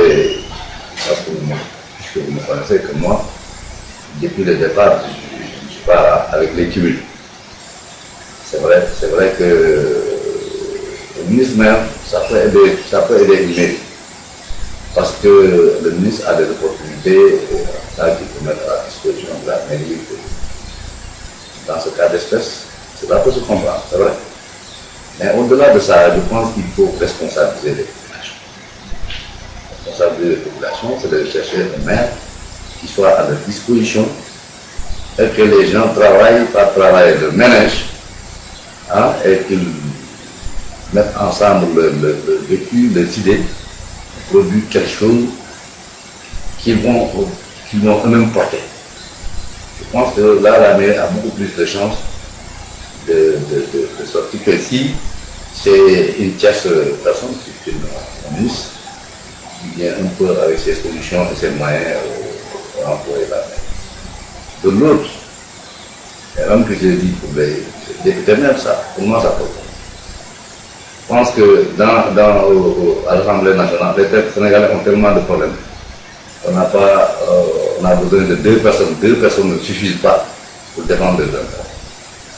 Et parce que puisque vous me connaissez que moi, depuis le départ, je ne suis pas avec les cumuls. C'est vrai que le ministre même, ça peut aider une mairie. Parce que le ministre a des opportunités qu'il peut mettre à la disposition de la mairie. Dans ce cas d'espèce, cela peut se comprendre, c'est vrai. Mais au-delà de ça, je pense qu'il faut responsabiliser les populations. Responsabiliser les populations, c'est de chercher un maire qui soit à leur disposition et que les gens travaillent par travail de ménage et qu'ils mettent ensemble le vécu, les idées, produire quelque chose qu'ils vont eux-mêmes porter. Je pense que là, la mairie a beaucoup plus de chances de sortir que si c'est une tierce personne, c'est une ministre, qui vient un peu avec ses solutions et ses moyens pour employer la mairie. De l'autre, et même que j'ai dit pour les députés, même ça, pour moi ça peut. Je pense que à l'Assemblée nationale, les Sénégalais ont tellement de problèmes. On a besoin de deux personnes. Deux personnes ne suffisent pas pour défendre les intérêts.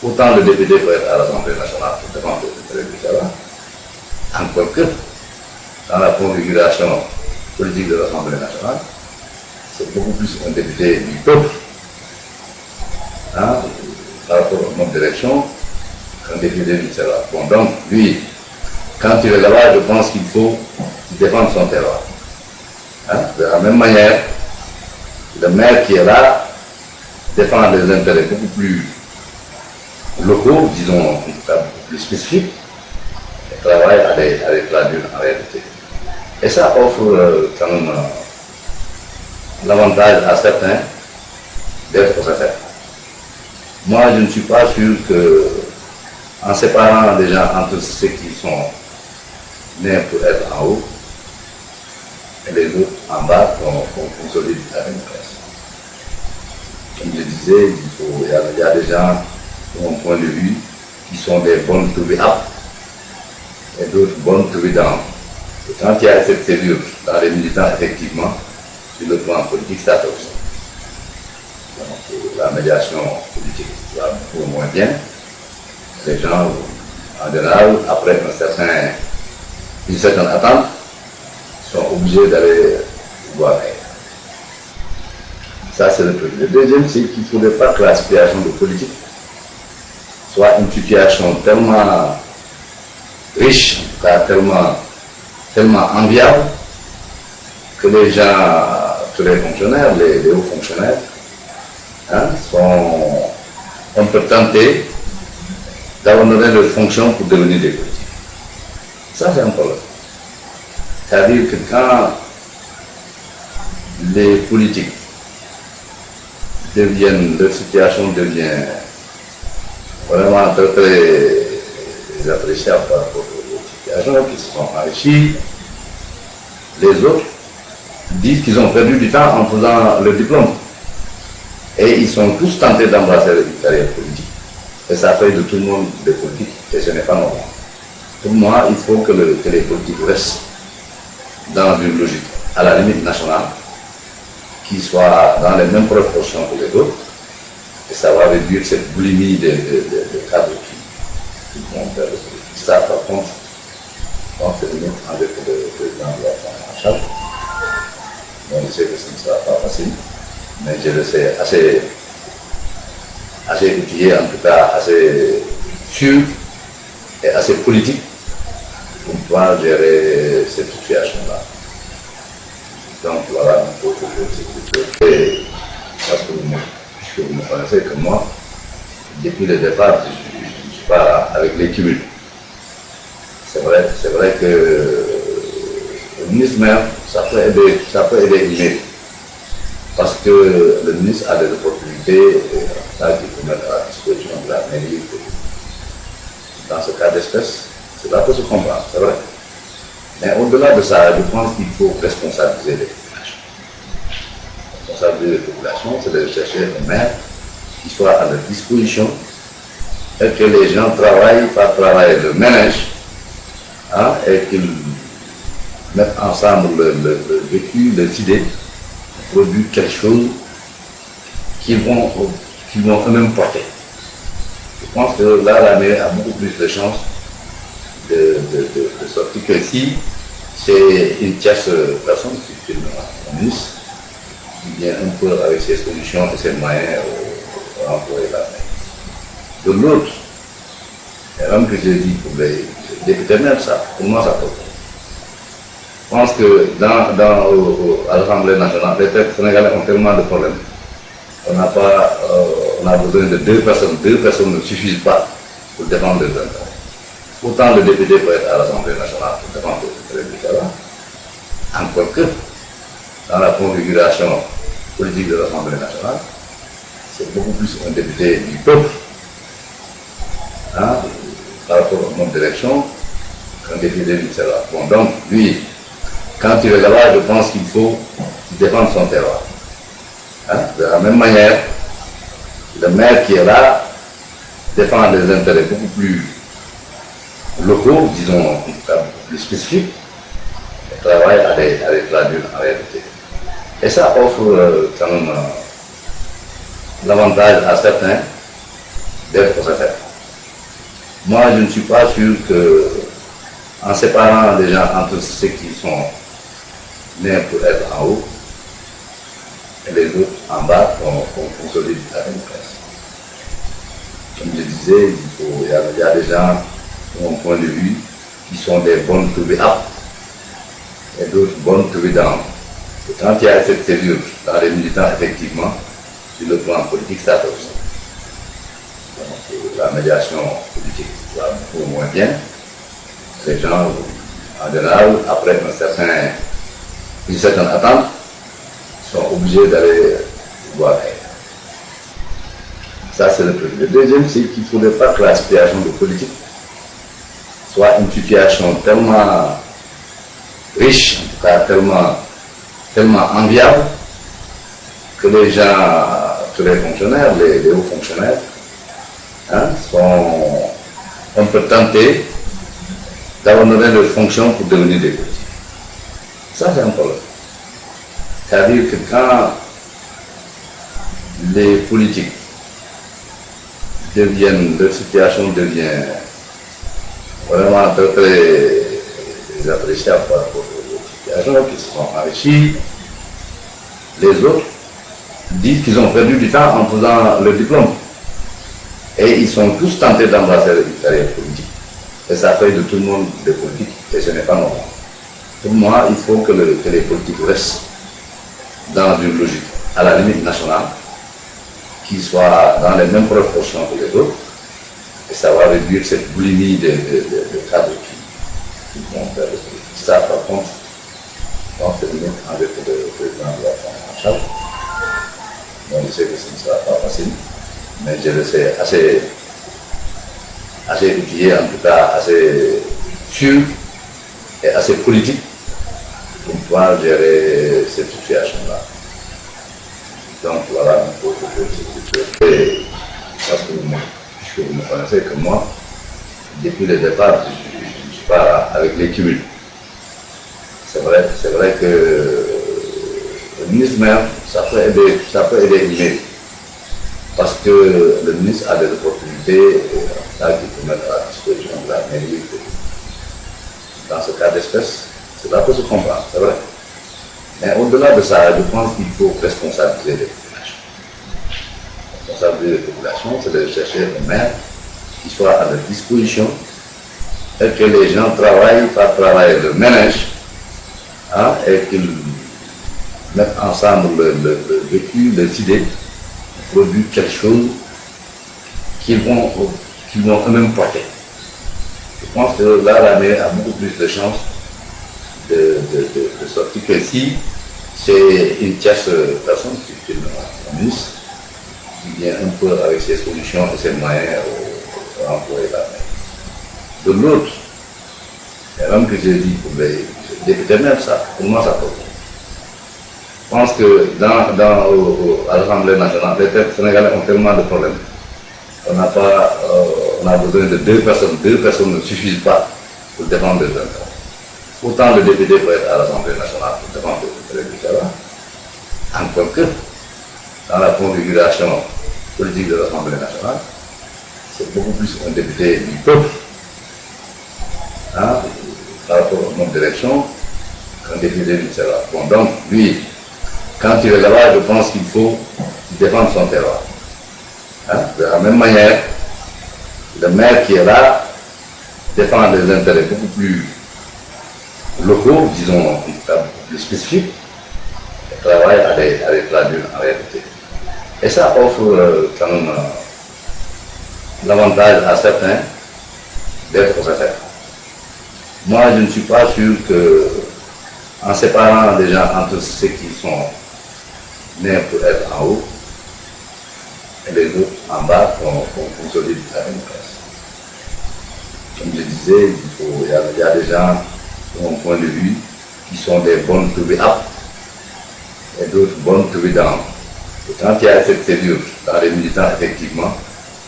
Pourtant, le député peut être à l'Assemblée nationale pour défendre les intérêts du Sénat. Encore que, dans la configuration politique de l'Assemblée nationale, c'est beaucoup plus un député du peuple, par rapport au nombre d'élections, qu'un député du Sénat. Bon, donc, lui, quand il est là-bas, je pense qu'il faut défendre son terroir. De la même manière, le maire qui est là défend des intérêts beaucoup plus locaux, disons, en tout cas beaucoup plus spécifiques, et travaille à les traduire en réalité. Et ça offre quand même l'avantage à certains d'être sincères. Moi, je ne suis pas sûr que, en séparant les gens entre ceux qui sont nés pour être en haut et les autres en bas, qu'on consolide la démocratie. Comme je disais, il y a des gens, de mon point de vue, qui sont des bonnes trouvées aptes et d'autres bonnes trouvées dans. Et quand il y a cette cellule dans les militants, effectivement, sur le plan politique, ça fait aussi. Donc, la médiation politique va beaucoup moins bien. Les gens, en général, après une certaine attente, sont obligés d'aller voir ailleurs. Ça, c'est le premier. Le deuxième, c'est qu'il ne faudrait pas que la situation de politique soit une situation tellement riche, en tout cas tellement enviable, que les gens, que les fonctionnaires, les hauts fonctionnaires, sont un peu tentés d'abandonner leurs fonctions pour devenir des politiques. Ça, c'est un problème. C'est-à-dire que quand les politiques leur situation devient vraiment très, très appréciable par rapport aux situations qui se sont enrichies, les autres disent qu'ils ont perdu du temps en faisant le diplôme. Et ils sont tous tentés d'embrasser une carrière politique. Et ça fait de tout le monde des politiques, et ce n'est pas normal. Pour moi, il faut que les politiques restent dans une logique, à la limite nationale, qui soit dans les mêmes proportions que les autres, et ça va réduire cette boulimie de cadres qui vont faire le politique. Ça, par contre, c'est limite avec le président de la prendre en charge. Bon, je sais que ce ne sera pas facile, mais je le sais assez outillé, en tout cas assez sûr et assez politique pour pouvoir gérer cette situation-là. Donc voilà un peu ce que parce que puisque vous me connaissez que moi, depuis le départ, je ne suis pas avec les cumuls. C'est vrai que le ministre même, ça peut aider une mairie. Parce que le ministre a des opportunités qu'il peut mettre à la disposition de la mairie. Dans ce cas d'espèce, cela peut se comprendre, c'est vrai. Mais au-delà de ça, je pense qu'il faut responsabiliser les populations. Responsabiliser les populations, c'est de chercher un maire qui soit à leur disposition et que les gens travaillent par travail de ménage et qu'ils mettre ensemble le vécu, les idées, produire quelque chose qu'ils vont eux-mêmes porter. Je pense que là, la mairie a beaucoup plus de chances de sortir que si c'est une tierce personne, c'est une ministre, qui vient un peu avec ses solutions et ses moyens pour employer la mairie. De l'autre, et même que j'ai dit pour les députés même, ça, pour moi, ça peut. Je pense que à l'Assemblée nationale, les Sénégalais ont tellement de problèmes. On a besoin de deux personnes. Deux personnes ne suffisent pas pour défendre les intérêts. Pourtant, le député peut être à l'Assemblée nationale pour défendre les intérêts. Encore que, dans la configuration politique de l'Assemblée nationale, c'est beaucoup plus un député du peuple, hein, par rapport au nombre d'élections, qu'un député du terroir. Bon, donc, lui, quand il est là-bas, je pense qu'il faut défendre son terroir. Hein? De la même manière, le maire qui est là défend des intérêts beaucoup plus locaux, disons, en tout cas beaucoup plus spécifiques, et travaille à les traduire en réalité. Et ça offre quand même l'avantage à certains d'être sincères. Moi, je ne suis pas sûr que, en séparant les gens entre ceux qui sont nés pour être en haut et les autres en bas, qu'on consolide la démocratie. Comme je disais, il y a des gens, de mon point de vue, qui sont des bonnes trouvées aptes et d'autres bonnes trouvées dans. Et quand il y a cette cellule dans les militants, effectivement, sur le plan politique, ça peut aussi. Donc, la médiation politique va beaucoup moins bien. Les gens, en général, après une certaine attente, sont obligés d'aller voir ailleurs. Ça, c'est le premier. Le deuxième, c'est qu'il ne faudrait pas que la situation de politique soit une situation tellement riche, en tout cas tellement enviable, que les gens, que les fonctionnaires, les hauts fonctionnaires, hein, sont un peu tentés d'abandonner leurs fonctions pour devenir des politiques. Ça, c'est un problème. C'est-à-dire que quand les politiques leur situation devient vraiment très, très appréciable par rapport aux situations qui se sont enrichies, les autres disent qu'ils ont perdu du temps en faisant le diplôme. Et ils sont tous tentés d'embrasser une carrière politique. Et ça fait de tout le monde des politiques, et ce n'est pas normal. Pour moi, il faut que les politiques restent dans une logique, à la limite nationale, qui soit dans les mêmes proportions que les autres, et ça va réduire cette boulimie de cadres qui vont faire le politique. Ça, par contre, on termine avec le président de la Fondation. Bon, je sais que ce ne sera pas facile, mais je le sais assez outillé, en tout cas assez sûr et assez politique pour pouvoir gérer cette situation-là. Donc voilà un peu ce que je parce que puisque vous me connaissez que moi, depuis le départ, je ne suis pas avec les cumuls. C'est vrai que le ministre même, ça peut aider une mairie. Parce que le ministre a des opportunités qu'il peut mettre à la disposition de la mairie. Dans ce cas d'espèce, cela peut se comprendre, c'est vrai. Mais au-delà de ça, je pense qu'il faut responsabiliser les populations. Responsabiliser les populations, c'est de chercher un maire qui soit à leur disposition et que les gens travaillent, fassent travailler le ménage, hein, et qu'ils mettent ensemble le vécu, les idées, produire quelque chose qu'ils vont eux-mêmes porter. Je pense que là, la mairie a beaucoup plus de chances de sortir que si c'est une tierce personne, c'est une ministre, qui vient un peu avec ses solutions et ses moyens pour employer la mairie. De l'autre, et même que j'ai dit pour les députés même, ça, pour moi, ça peut. Je pense que à l'Assemblée nationale, les Sénégalais ont tellement de problèmes. On a besoin de deux personnes. Deux personnes ne suffisent pas pour défendre les intérêts. Autant de députés peuvent être à l'Assemblée nationale pour défendre le littoral, encore que dans la configuration politique de l'Assemblée nationale, c'est beaucoup plus un député du peuple, hein, par rapport au nombre d'élections, qu'un député du terroir. Bon, donc, lui, quand il est là-bas, je pense qu'il faut défendre son terroir. Hein? De la même manière, le maire qui est là défend des intérêts beaucoup plus locaux, disons, en tout cas beaucoup plus spécifiques, et travaille à les traduire en réalité. Et ça offre quand même l'avantage à certains d'être sincères. Moi, je ne suis pas sûr que, en séparant les gens entre ceux qui sont nés pour être en haut et les autres en bas, qu'on consolide la démocratie. Comme je disais, il y a des gens, de mon point de vue, qui sont des bonnes trouvées aptes et d'autres bonnes trouvées dans. Et quand il y a cette cellule dans les militants, effectivement,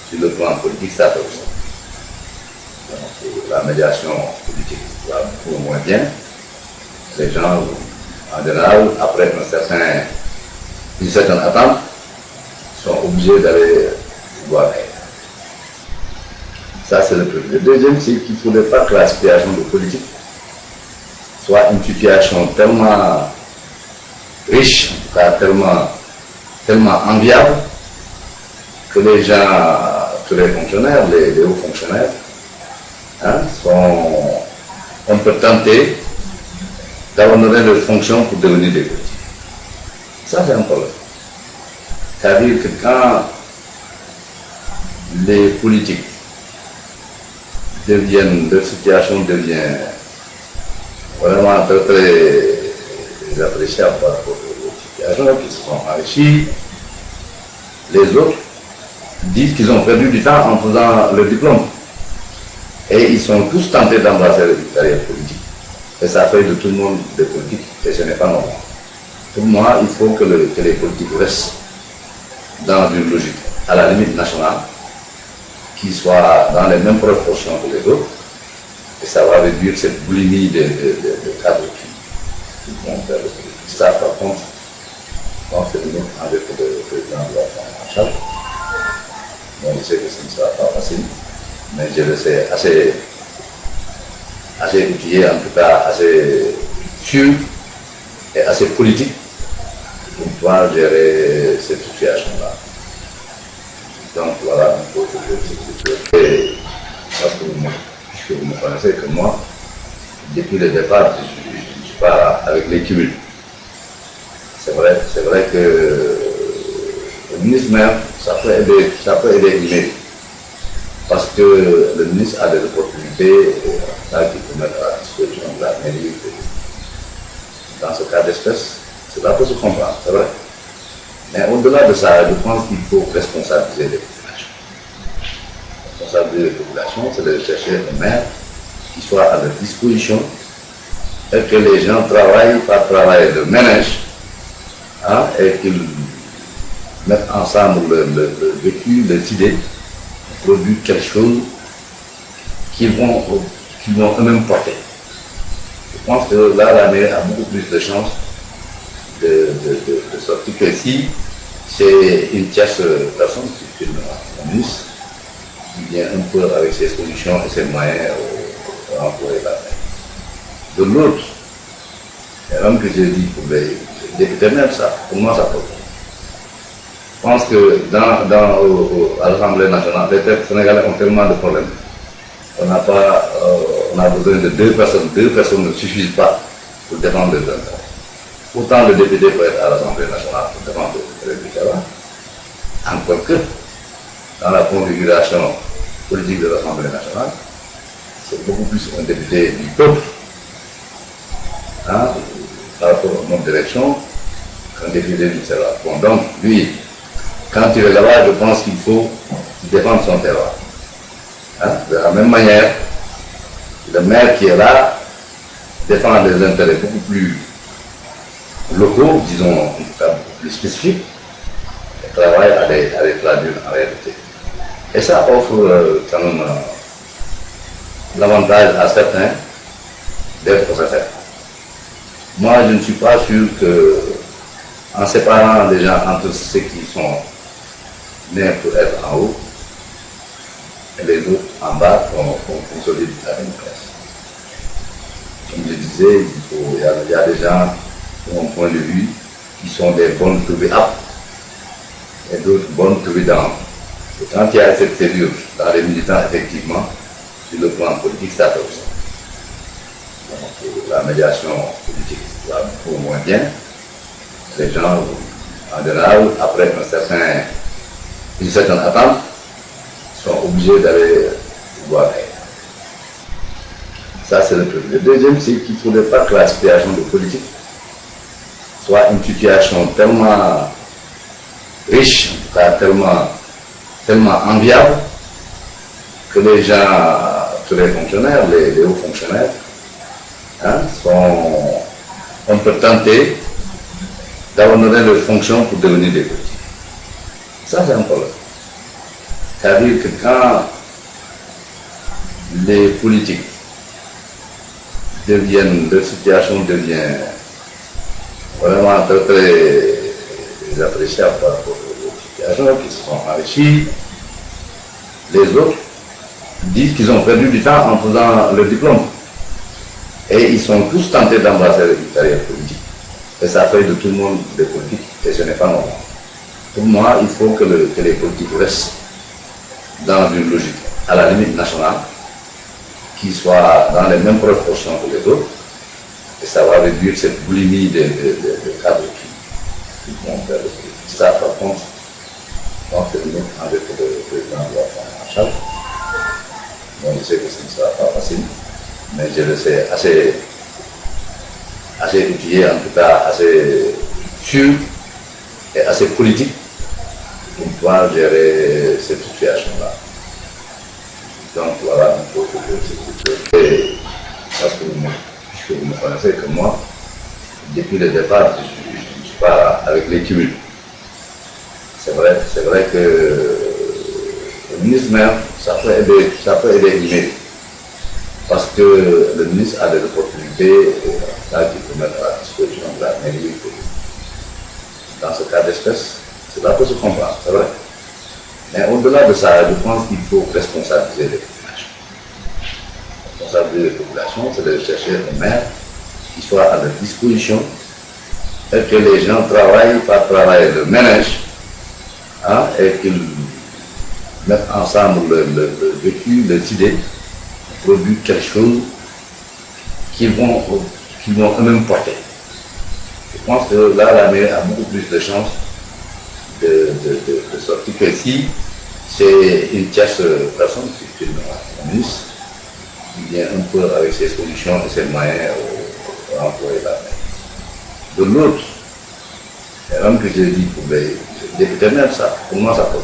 sur le plan politique, ça fait aussi. Donc, la médiation politique va beaucoup moins bien. Les gens, en général, après une certaine attente, sont obligés d'aller voir. Ça, c'est le premier. Le deuxième, c'est qu'il ne faudrait pas que la situation de politique soit une situation tellement riche, en tout cas tellement enviable, que les gens, que les fonctionnaires, les hauts fonctionnaires, hein, sont un peu tentés d'abandonner leurs fonctions pour devenir des politiques. Ça, c'est un problème. C'est-à-dire que quand les politiques leur situation devient vraiment très, très appréciable par rapport aux situations qui se sont enrichies, les autres disent qu'ils ont perdu du temps en faisant le diplôme. Et ils sont tous tentés d'embrasser une carrière politique. Et ça fait de tout le monde des politiques, et ce n'est pas normal. Pour moi, il faut que les politiques restent dans une logique, à la limite nationale, qui soit dans les mêmes proportions que les autres, et ça va réduire cette boulimie de cadres qui vont faire le politique. Ça, par contre, je pense que nous, avec le président de la Chambre, bon, je sais que ce ne sera pas facile, mais je le sais assez outillé, en tout cas assez sûr et assez politique pour pouvoir gérer cette situation-là. Donc voilà un peu ce que parce que puisque vous me connaissez que moi, depuis le départ, je ne suis pas avec les cumuls. C'est vrai que le ministre même, ça peut aider une mairie. Parce que le ministre a des opportunités qu'il peut mettre à la disposition de la mairie. Dans ce cas d'espèce, cela peut se comprendre, c'est vrai. Mais au-delà de ça, je pense qu'il faut responsabiliser les populations. Responsabiliser les populations, c'est de chercher un maire qui soit à leur disposition et que les gens travaillent par travail de ménage, hein, et qu'ils mettent ensemble le vécu, les idées, produire quelque chose qu'ils vont eux-mêmes porter. Je pense que là, la mairie a beaucoup plus de chances de sortir que si c'est une tierce personne, c'est un ministre, qui vient un peu avec ses solutions et ses moyens pour employer la mairie. De l'autre, et même que j'ai dit pour les députés même, ça, pour moi, ça peut. Je pense que à l'Assemblée nationale, les Sénégalais ont tellement de problèmes. On a besoin de deux personnes. Deux personnes ne suffisent pas pour défendre les intérêts. Autant de députés peuvent être à l'Assemblée nationale pour défendre les intérêts, encore que dans la configuration politique de l'Assemblée nationale, c'est beaucoup plus un député du peuple, hein, par rapport au nombre d'élections, qu'un député du terroir. Bon, donc, lui, quand il est là-bas, je pense qu'il faut défendre son terroir. Hein? De la même manière, le maire qui est là défend des intérêts beaucoup plus locaux, disons, en tout cas beaucoup plus spécifiques, et travaille à les traduire en réalité. Et ça offre quand même l'avantage à certains d'être sincère. Moi, je ne suis pas sûr que, en séparant les gens entre ceux qui sont nés pour être en haut et les autres en bas, qu'on consolide la démocratie. Comme je disais, il y a des gens, de mon point de vue, qui sont des bonnes trouvées aptes et d'autres bonnes trouvées dans. Et quand il y a cette serrure dans les militants, effectivement, sur le plan politique, ça fait aussi. Donc, la médiation politique va beaucoup moins bien. Les gens, en général, après une certaine attente, sont obligés d'aller voir. Ça, c'est le premier. Le deuxième, c'est qu'il ne faudrait pas que la situation de politique soit une situation tellement riche, en tout cas tellement enviable, que les gens, que les fonctionnaires, les hauts fonctionnaires, sont un peu tentés d'abandonner leurs fonctions pour devenir des politiques. Ça, c'est un problème. C'est-à-dire que quand les politiques leur situation devient vraiment très, très appréciable par rapport aux situations qui se sont enrichies, les autres disent qu'ils ont perdu du temps en faisant le diplôme. Et ils sont tous tentés d'embrasser une carrière politique. Et ça fait de tout le monde des politiques, et ce n'est pas normal. Pour moi, il faut que les politiques restent dans une logique, à la limite nationale, qui soit dans les mêmes proportions que les autres, et ça va réduire cette boulimie de cadres qui vont faire le politique. Ça, par contre, donc, avec le président de la Fondation, bon, je sais que ce ne sera pas facile, mais je le sais assez outillé, en tout cas assez sûr et assez politique pour pouvoir gérer cette situation-là. Donc voilà un peu ce que parce que puisque vous me connaissez que moi, depuis le départ, je ne suis pas avec les cumuls. C'est vrai que le ministre même, ça peut aider une mairie. Parce que le ministre a des opportunités qu'il peut mettre à la disposition de la mairie. Dans ce cas d'espèce, cela peut se comprendre, c'est vrai. Mais au-delà de ça, je pense qu'il faut responsabiliser les populations. Responsabiliser les populations, c'est de chercher un maire qui soit à leur disposition et que les gens travaillent par travailler le ménage et qu'ils mettent ensemble le vécu, les idées, produire quelque chose qu'ils vont eux-mêmes porter. Je pense que là, la mairie a beaucoup plus de chances de sortir que si c'est une tierce personne, c'est une ministre, qui vient un peu avec ses solutions et ses moyens pour employer la mairie. De l'autre, et même que j'ai dit pour les députés même, ça, pour moi, ça peut.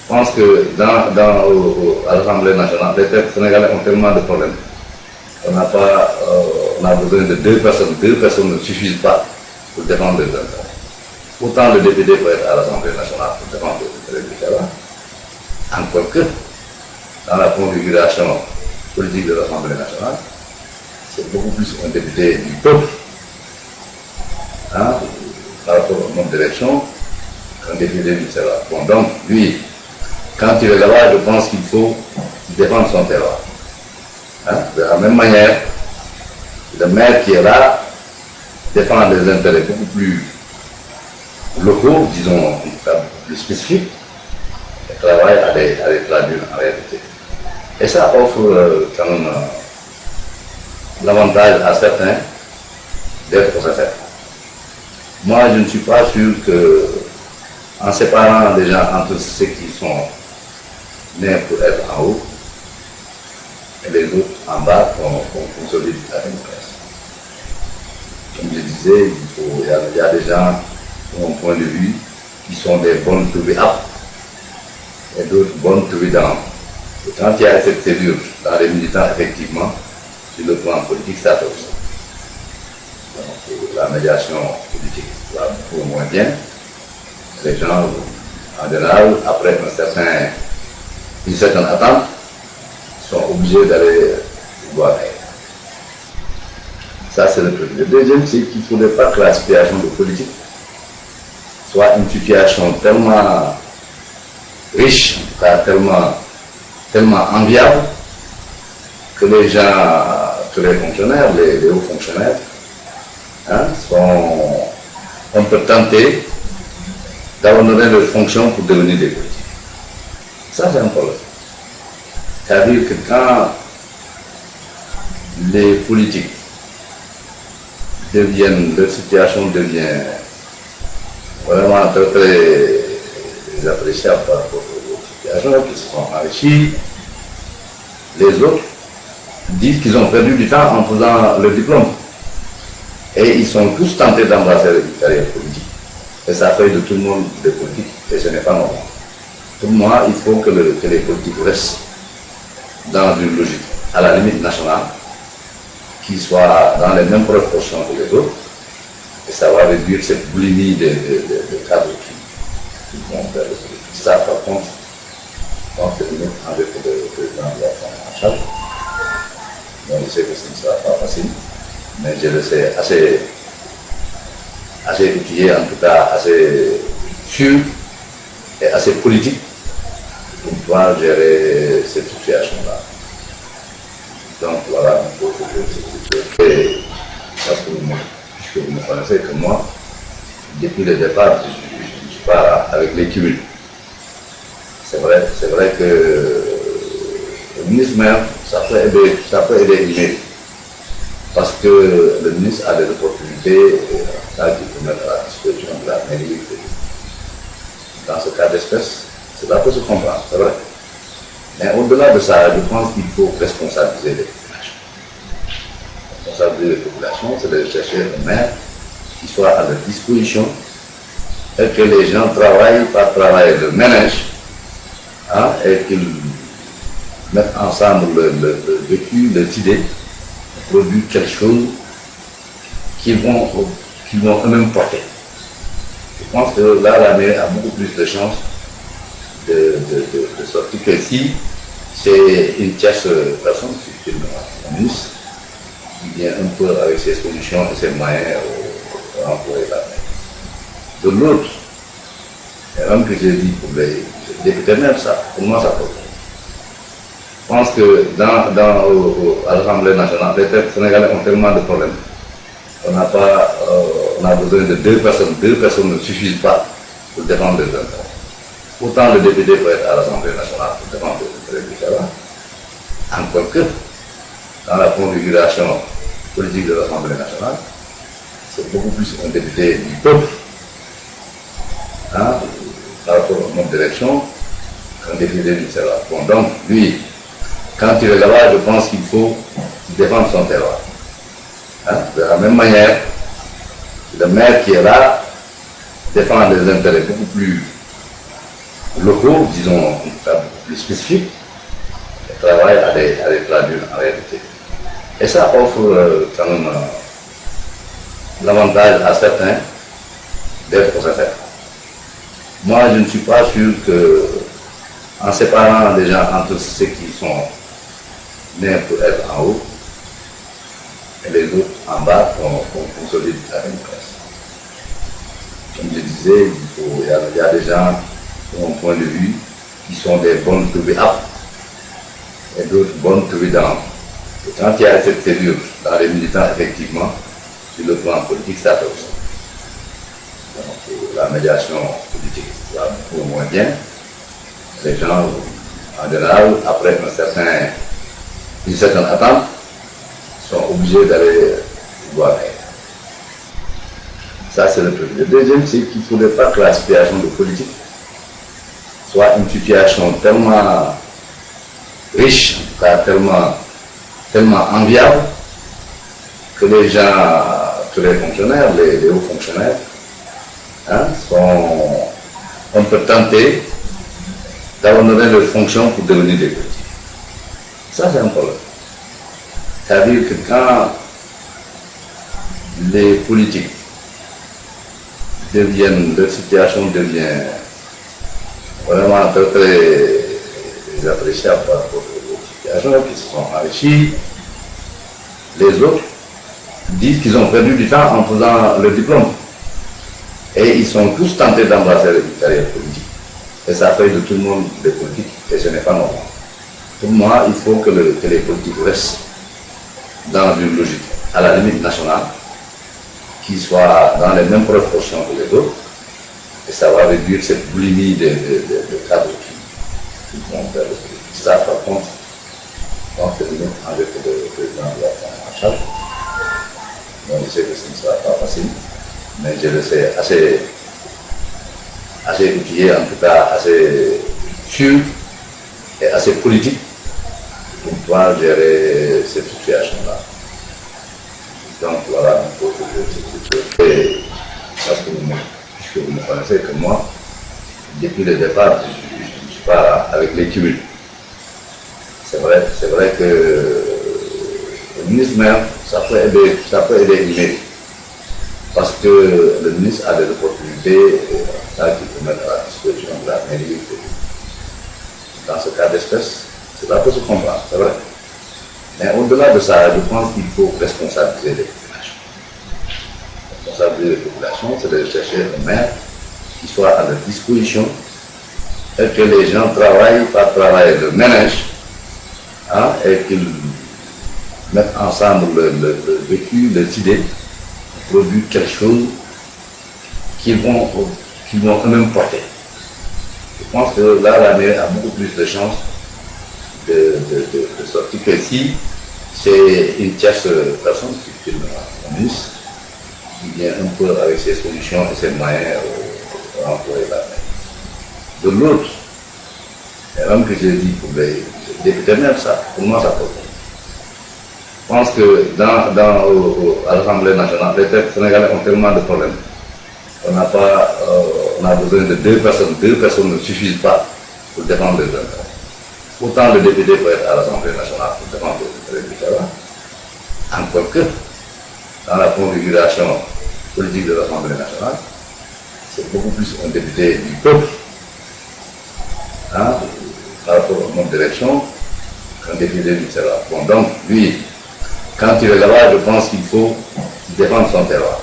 Je pense que à l'Assemblée nationale, les Sénégalais ont tellement de problèmes. On a besoin de deux personnes. Deux personnes ne suffisent pas pour défendre les intérêts. Pourtant, le député peut être à l'Assemblée nationale pour défendre les intérêts. Encore que, dans la configuration politique de l'Assemblée nationale, c'est beaucoup plus un député du peuple, par rapport au nombre d'élections, qu'un député du Sénat. Bon, donc, lui, quand il est là-bas, je pense qu'il faut défendre son terroir. De la même manière, le maire qui est là défend des intérêts beaucoup plus locaux, disons, en tout cas plus spécifiques, et travaille à les traduire en réalité. Et ça offre quand même l'avantage à certains d'être sincères. Moi, je ne suis pas sûr que, en séparant les gens entre ceux qui sont nés pour être en haut et les autres en bas, qu'on consolide la démocratie. Comme je disais, il y a des gens, de mon point de vue, qui sont des bonnes trouvées aptes et d'autres bonnes trouvées dans. Et quand il y a cette serrure dans les militants, effectivement, sur le plan politique, ça fait aussi. Donc, la médiation politique va beaucoup moins bien. Les gens, en général, après une certaine attente, sont obligés d'aller voir. Ça, c'est le premier. Le deuxième, c'est qu'il ne faudrait pas que la situation de politique soit une situation tellement riche, en tout cas tellement enviable, que les gens, que les fonctionnaires, les hauts fonctionnaires, sont un peu tentés d'abandonner leurs fonctions pour devenir des politiques. Ça, c'est un problème. C'est-à-dire que quand les politiques leur situation devient vraiment très, très appréciable par rapport aux situations qui se sont enrichies, les autres disent qu'ils ont perdu du temps en faisant le diplôme. Et ils sont tous tentés d'embrasser une carrière politique. Et ça fait de tout le monde des politiques, et ce n'est pas normal. Pour moi, il faut que les politiques restent dans une logique, à la limite nationale, qui soit dans les mêmes proportions que les autres, et ça va réduire cette boulimie de cadres qui vont faire le politique. Ça, par contre, je pense que nous, avec le président de la Chambre en charge, donc je sais que ce ne sera pas facile, mais je le sais assez outillé, en tout cas assez sûr et assez politique pour pouvoir gérer cette situation-là. Donc voilà un peu ce que je parce que puisque vous me connaissez que moi, depuis le départ, je ne suis pas avec les cumuls. C'est vrai que le ministre même, ça peut aider une mairie. Parce que le ministre a des opportunités qu'il peut mettre à la disposition de la mairie. Dans ce cas d'espèce, cela peut se comprendre, c'est vrai. Mais au-delà de ça, je pense qu'il faut responsabiliser les populations. Responsabiliser les populations, c'est de chercher un maire qui soit à leur disposition et que les gens travaillent par travail de ménage et qu'ils mettent ensemble le vécu, les idées, produire quelque chose qu'ils vont eux-mêmes porter. Je pense que là, la mairie a beaucoup plus de chances de sortir que si c'est une tierce personne, si c'est un ministre, qui vient un peu avec ses solutions et ses moyens pour employer la mairie. De l'autre, et même que j'ai dit pour les députés même, ça, pour moi, ça peut. Je pense que à l'Assemblée nationale, les Sénégalais ont tellement de problèmes. On a besoin de deux personnes. Deux personnes ne suffisent pas pour défendre les intérêts. Pourtant, le député peut être à l'Assemblée nationale pour défendre les intérêts du Sénégal. Encore que, dans la configuration politique de l'Assemblée nationale, c'est beaucoup plus un député du peuple, par rapport au mode d'élection, qu'un député du Sénégal. Bon, donc, lui, quand il est là-bas, je pense qu'il faut défendre son terroir. De la même manière, le maire qui est là défend des intérêts beaucoup plus locaux, disons, beaucoup plus spécifiques, et travaille à les traduire en réalité. Et ça offre quand même l'avantage à certains d'être sincères. Moi, je ne suis pas sûr que, en séparant les gens entre ceux qui sont nés pour être en haut et les autres en bas, qu'on consolide la démocratie. Comme je disais, il y a des gens, de mon point de vue, qui sont des bonnes trouvées aptes et d'autres bonnes trouvées dans. Et quand il y a cette figure dans les militants, effectivement, sur le plan politique, ça fait aussi. Donc la médiation politique va beaucoup moins bien. Les gens, en général, après une certaine attente, sont obligés d'aller voir. Ça, c'est le premier. Le deuxième, c'est qu'il ne faudrait pas que la situation de politique soit une situation tellement riche, en tout cas tellement enviable, que les gens, que les fonctionnaires, les hauts fonctionnaires, sont un peu tentés d'abandonner leurs fonctions pour devenir des politiques. Ça, c'est un problème. C'est-à-dire que quand les politiques leur situation devient vraiment très, très appréciable par rapport aux situations qui se sont enrichies, les autres disent qu'ils ont perdu du temps en faisant le diplôme. Et ils sont tous tentés d'embrasser une carrière politique. Et ça fait de tout le monde des politiques, et ce n'est pas normal. Pour moi, il faut que les politiques restent dans une logique, à la limite nationale, qui soit dans les mêmes proportions que les autres, et ça va réduire cette boulimie de cadres qui vont faire le politique. Ça, par contre, je pense que nous, avec le président de la République en charge, bon, je sais que ce ne sera pas facile, mais je le sais assez outillé, en tout cas assez sûr et assez politique pour pouvoir gérer cette situation-là. Donc voilà un peu ce que parce que puisque vous me connaissez que moi, depuis le départ, je ne suis pas avec les cumuls. C'est vrai que le ministre même, ça peut aider une mairie. Parce que le ministre a des opportunités qui peut mettre à la disposition de la mairie. Dans ce cas d'espèce, cela peut se comprendre, c'est vrai. Mais au-delà de ça, je pense qu'il faut responsabiliser les populations. Responsabiliser les populations, c'est de chercher un maire qui soit à leur disposition et que les gens travaillent par travail de ménage, hein, et qu'ils mettent ensemble le vécu, les idées, produire quelque chose qu'ils vont eux-mêmes porter. Je pense que là, la mairie a beaucoup plus de chances de sortir que si c'est une tierce personne, c'est un ministre, qui vient un peu avec ses solutions et ses moyens pour employer la mairie. De l'autre, et même que j'ai dit pour les députés, même ça, pour moi, ça pose. Je pense que à l'Assemblée nationale, les Sénégalais ont tellement de problèmes. On a besoin de deux personnes. Deux personnes ne suffisent pas pour défendre les intérêts. Autant le député peut être à l'Assemblée nationale pour défendre les intérêts du terrain. Encore que, dans la configuration politique de l'Assemblée nationale, c'est beaucoup plus un député du peuple, hein, par rapport au nombre d'élections, qu'un député du terrain. Bon, donc, lui, quand il est là-bas, je pense qu'il faut défendre son terroir.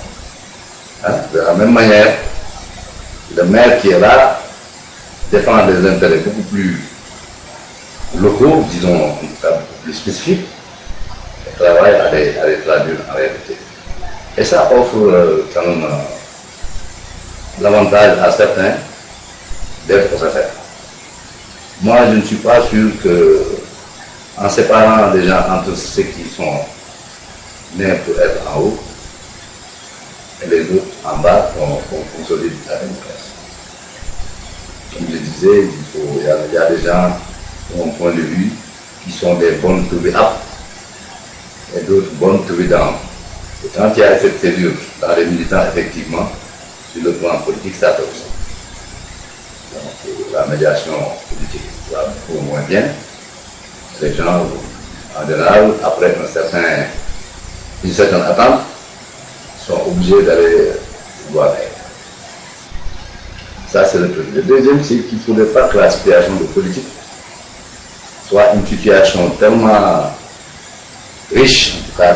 Hein? De la même manière, le maire qui est là défend des intérêts beaucoup plus locaux, disons, en tout cas beaucoup plus spécifiques, et travaille à les traduire en réalité. Et ça offre quand même l'avantage à certains d'être aux affaires. Moi, je ne suis pas sûr que, en séparant les gens entre ceux qui sont nés pour être en haut et les autres en bas, on consolide la démocratie. Comme je disais, il y a des gens, de mon point de vue, qui sont des bonnes trouvées up et d'autres bonnes trouvées down. Et quand il y a cette césure dans les militants, effectivement, sur le plan politique, ça fait aussi. Donc la médiation politique va beaucoup moins bien. Les gens, en général, après une certaine attente, sont obligés d'aller voir ailleurs. Ça, c'est le premier. Le deuxième, c'est qu'il ne faudrait pas que la situation de politique soit une situation tellement riche, en tout cas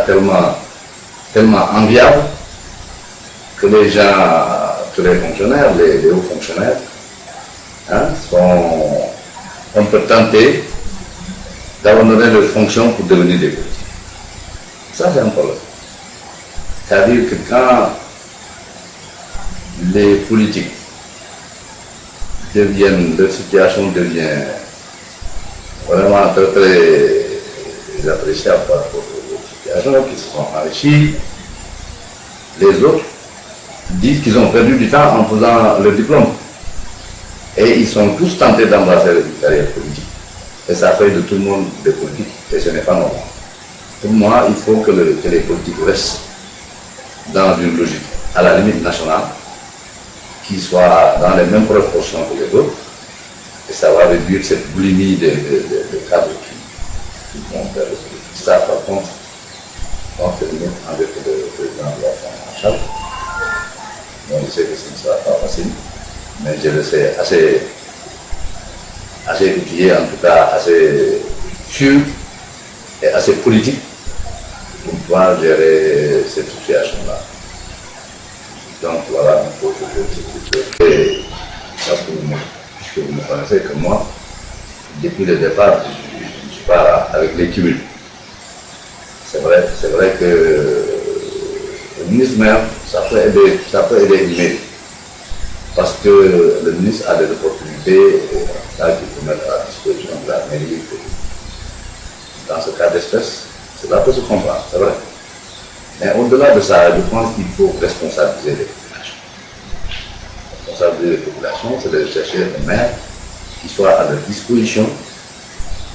tellement enviable, que les gens, que les fonctionnaires, les hauts fonctionnaires, hein, sont un peu tentés d'abandonner leurs fonctions pour devenir des politiques. Ça, c'est un problème. C'est-à-dire que quand les politiques leur situation devient vraiment très, très appréciable par rapport aux situations qui se sont enrichies, les autres disent qu'ils ont perdu du temps en faisant le diplôme. Et ils sont tous tentés d'embrasser une carrière politique. Et ça fait de tout le monde des politiques, et ce n'est pas normal. Pour moi, il faut que les politiques restent dans une logique, à la limite nationale, qui soit dans les mêmes proportions que les autres, et ça va réduire cette boulimie de cadres qui vont faire le politique. Ça, par contre, je pense que nous, avec le président de la République en charge, bon, je sais que ce ne sera pas facile, mais je le sais assez outillé, en tout cas assez sûr et assez politique pour pouvoir gérer cette situation-là. Donc voilà un peu ce que et parce que puisque vous me connaissez que moi, depuis le départ, je ne suis pas avec les cumuls. C'est vrai que le ministre même, ça peut aider une mairie. Parce que le ministre a des opportunités qu'il peut mettre à disposition de la mairie. Dans ce cas d'espèce, cela peut se comprendre, c'est vrai. Mais au-delà de ça, je pense qu'il faut responsabiliser les populations. Responsabiliser les populations, c'est de chercher un maire qui soit à leur disposition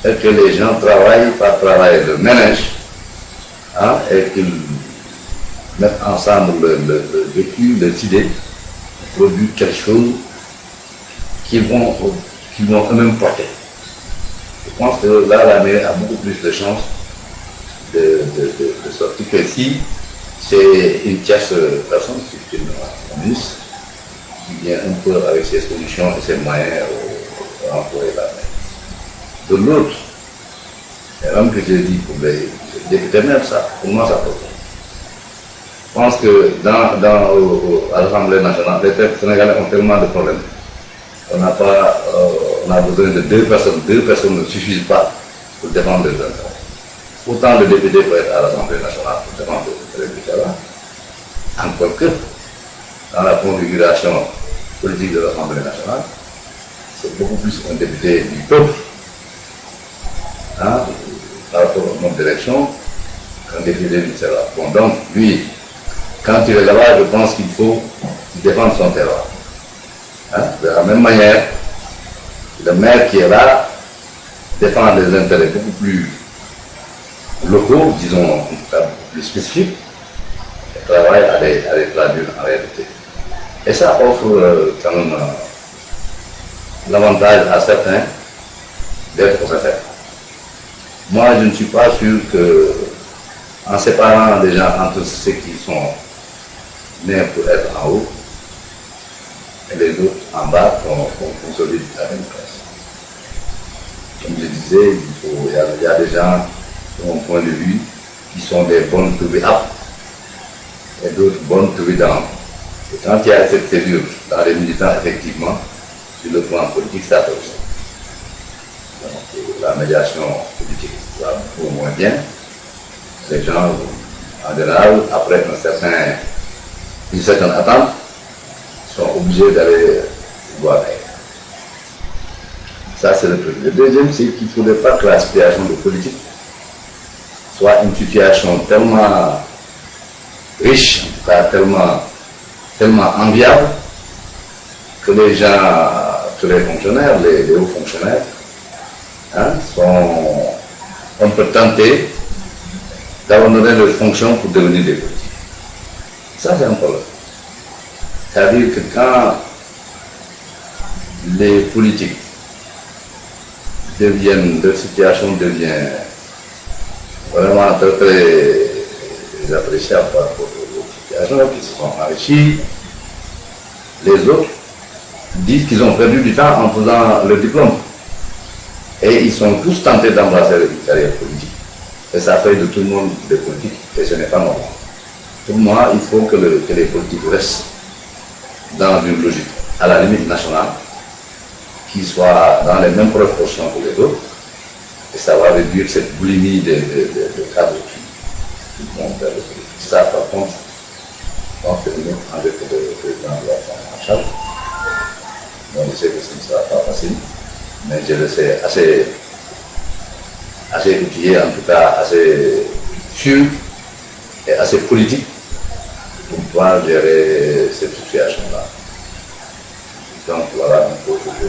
et que les gens travaillent par travail de ménage, hein, et qu'ils mettent ensemble le vécu, les idées, produire quelque chose qu'ils vont eux-mêmes porter. Je pense que là, la mairie a beaucoup plus de chances de sortir que si c'est une tierce personne, c'est une ministre, qui vient un peu avec ses solutions et ses moyens pour employer la mairie. De l'autre, et même que j'ai dit pour les députés, même ça, pour moi ça peut. Je pense que à l'Assemblée nationale, les Sénégalais ont tellement de problèmes. On a besoin de deux personnes ne suffisent pas pour défendre les intérêts. Autant de députés peuvent être à l'Assemblée nationale pour défendre les intérêts là. Encore que, dans la configuration politique de l'Assemblée nationale, c'est beaucoup plus un député du peuple, hein, par rapport au nombre d'élections, qu'un député du terroir. Bon, donc, lui, quand il est là-bas, je pense qu'il faut défendre son terroir. Hein? De la même manière, le maire qui est là défend des intérêts beaucoup plus locaux, disons, plus spécifiques, et travaille à les traduire en réalité. Et ça offre quand même l'avantage à certains d'être sincères. Moi, je ne suis pas sûr que, en séparant les gens entre ceux qui sont nés pour être en haut et les autres en bas, qu'on consolide la démocratie. Comme je disais, il y a des gens, de mon point de vue, qui sont des bonnes trouvées aptes et d'autres bonnes trouvées dans. Et quand il y a cette césure dans les militants, effectivement, sur le plan politique, ça peut aussi. Donc, la médiation politique va beaucoup moins bien. Les gens, en général, après une certaine attente, sont obligés d'aller voir ailleurs. Ça, c'est le premier. Le deuxième, c'est qu'il ne faudrait pas que la situation de politique soit une situation tellement riche, en tout cas tellement enviable, que les gens, que les fonctionnaires, les hauts fonctionnaires, hein, sont un peu tentés d'abandonner leurs fonctions pour devenir des politiques. Ça, c'est un problème. C'est-à-dire que quand les politiques leur situation devient vraiment très, très appréciable par rapport aux situations qui se sont enrichies, les autres disent qu'ils ont perdu du temps en faisant le diplôme. Et ils sont tous tentés d'embrasser une carrière politique. Et ça fait de tout le monde des politiques, et ce n'est pas normal. Pour moi, il faut que les politiques restent dans une logique, à la limite nationale, qui soit dans les mêmes proportions que les autres, et ça va réduire cette boulimie de cadres qui vont vers le politique. Ça, par contre, je pense que nous, avec le président de la charge, on sait que ce ne sera pas facile, mais je le sais assez outillé, en tout cas assez sûr et assez politique pour pouvoir gérer cette situation-là. Donc voilà un peu ce que